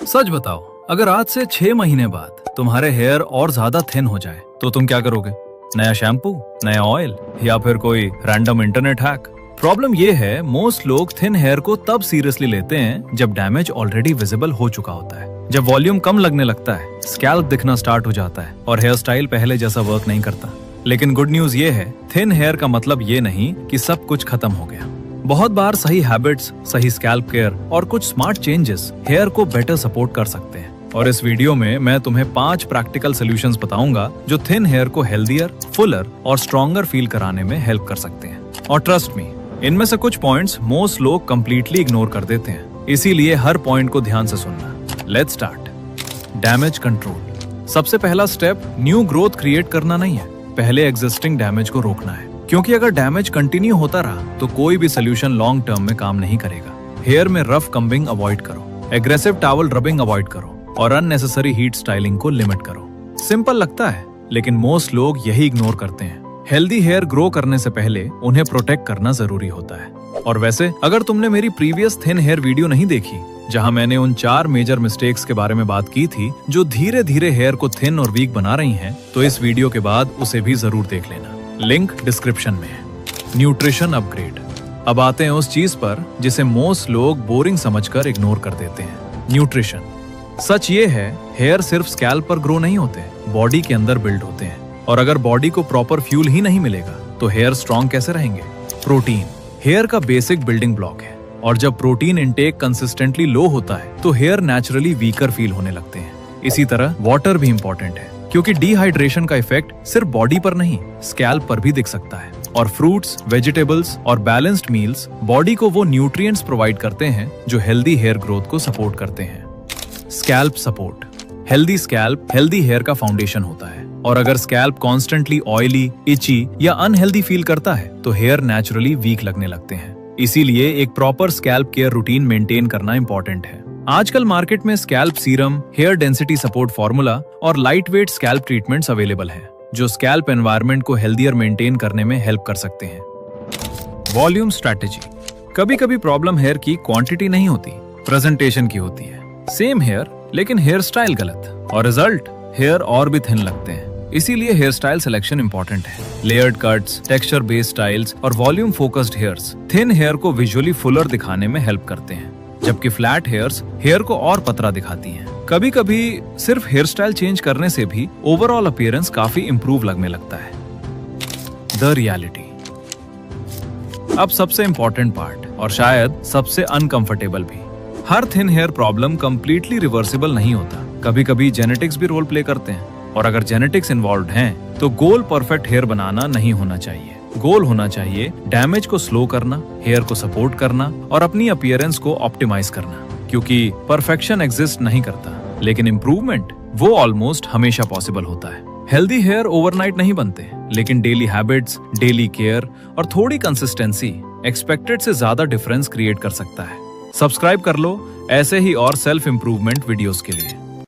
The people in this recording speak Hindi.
सच बताओ, अगर आज से 6 महीने बाद तुम्हारे हेयर और ज्यादा थिन हो जाए तो तुम क्या करोगे? नया शैम्पू, नया ऑयल या फिर कोई रैंडम इंटरनेट हैक? प्रॉब्लम ये है, मोस्ट लोग थिन हेयर को तब सीरियसली लेते हैं जब डैमेज ऑलरेडी विजिबल हो चुका होता है, जब वॉल्यूम कम लगने लगता है, स्कैल्प दिखना स्टार्ट हो जाता है और हेयर स्टाइल पहले जैसा वर्क नहीं करता। लेकिन गुड न्यूज ये है, थिन हेयर का मतलब ये नहीं कि सब कुछ खत्म हो गया। बहुत बार सही हैबिट्स, सही स्कैल्प केयर और कुछ स्मार्ट चेंजेस हेयर को बेटर सपोर्ट कर सकते हैं। और इस वीडियो में मैं तुम्हें 5 प्रैक्टिकल सॉल्यूशंस बताऊंगा जो थिन हेयर को हेल्दियर, फुलर और स्ट्रॉन्गर फील कराने में हेल्प कर सकते हैं। और ट्रस्ट मी, इनमें से कुछ पॉइंट्स मोस्ट लोग कंप्लीटली इग्नोर कर देते हैं, इसीलिए हर पॉइंट को ध्यान से सुनना। Let's start. Damage control. सबसे पहला स्टेप न्यू ग्रोथ क्रिएट करना नहीं है, पहले एग्जिस्टिंग डैमेज को रोकना है। क्योंकि अगर डैमेज कंटिन्यू होता रहा तो कोई भी सोल्यूशन लॉन्ग टर्म में काम नहीं करेगा। हेयर में रफ कम्बिंग अवॉइड करो, एग्रेसिव टॉवल रबिंग अवॉइड करो और अननेसेसरी हीट स्टाइलिंग को लिमिट करो। सिंपल लगता है, लेकिन मोस्ट लोग यही इग्नोर करते हैं। हेल्दी हेयर ग्रो करने से पहले उन्हें प्रोटेक्ट करना जरूरी होता है। और वैसे अगर तुमने मेरी प्रीवियस थिन हेयर वीडियो नहीं देखी, जहां मैंने उन 4 मेजर मिस्टेक्स के बारे में बात की थी जो धीरे धीरे हेयर को थिन और वीक बना रही हैं, तो इस वीडियो के बाद उसे भी जरूर देख लेना। लिंक डिस्क्रिप्शन में है। Nutrition upgrade. अब आते हैं उस चीज पर जिसे मोस्ट लोग बोरिंग समझकर इग्नोर कर देते हैं, न्यूट्रिशन। सच ये है, हेयर सिर्फ स्कैल्प पर ग्रो नहीं होते, बॉडी के अंदर बिल्ड होते हैं। और अगर बॉडी को प्रॉपर फ्यूल ही नहीं मिलेगा तो हेयर स्ट्रॉन्ग कैसे रहेंगे? प्रोटीन हेयर का बेसिक बिल्डिंग ब्लॉक है, और जब प्रोटीन इंटेक कंसिस्टेंटली लो होता है तो हेयर नेचुरली वीकर फील होने लगते हैं। इसी तरह वाटर भी इंपॉर्टेंट है, क्योंकि डिहाइड्रेशन का इफेक्ट सिर्फ बॉडी पर नहीं, स्कैल्प पर भी दिख सकता है। और फ्रूट्स, वेजिटेबल्स और बैलेंस्ड मील्स बॉडी को वो न्यूट्रिएंट्स प्रोवाइड करते हैं जो हेल्दी हेयर ग्रोथ को सपोर्ट करते हैं। Scalp support. Healthy scalp healthy hair का फाउंडेशन होता है, और अगर स्कैल्प कॉन्स्टेंटली ऑयली, इची या अनहेल्दी फील करता है तो हेयर नेचुरली वीक लगने लगते हैं। इसीलिए एक proper scalp care routine maintain करना इंपॉर्टेंट है। आजकल मार्केट में scalp serum, hair density support formula और light weight scalp treatments available हैं, जो स्कैल्प एनवायरनमेंट को हेल्दियर मेंटेन करने में हेल्प कर सकते हैं। Volume strategy. कभी कभी प्रॉब्लम हेयर की क्वांटिटी नहीं होती, प्रेजेंटेशन की होती है। सेम हेयर लेकिन हेयर स्टाइल गलत, और रिजल्ट हेयर और भी थिन लगते हैं। इसीलिए हेयर स्टाइल सिलेक्शन इंपॉर्टेंट है। Layered cuts, texture based styles और volume focused hairs thin hair को विजुअली फुलर दिखाने में हेल्प करते हैं, जबकि फ्लैट हेयर्स हेयर को और पतला दिखाती हैं। कभी कभी सिर्फ हेयर स्टाइल चेंज करने से भी ओवरऑल अपीयरेंस काफी इंप्रूव लगने लगता है। The reality. अब सबसे इंपॉर्टेंट पार्ट, और शायद सबसे अनकंफर्टेबल भी। हर thin hair problem completely reversible नहीं होता। कभी कभी जेनेटिक्स भी रोल प्ले करते हैं, और अगर जेनेटिक्स इन्वॉल्व हैं, तो गोल परफेक्ट हेयर बनाना नहीं होना चाहिए। गोल होना चाहिए डैमेज को स्लो करना, हेयर को सपोर्ट करना और अपनी अपीयरेंस को ऑप्टिमाइज करना। क्योंकि परफेक्शन एग्जिस्ट नहीं करता, लेकिन इंप्रूवमेंट वो ऑलमोस्ट हमेशा पॉसिबल होता है। हेल्दी हेयर ओवरनाइट नहीं बनते, लेकिन डेली हैबिट्स, डेली केयर और थोड़ी कंसिस्टेंसी एक्सपेक्टेड से ज्यादा डिफरेंस क्रिएट कर सकता है। सब्सक्राइब कर लो ऐसे ही और सेल्फ इंप्रूवमेंट वीडियोस के लिए।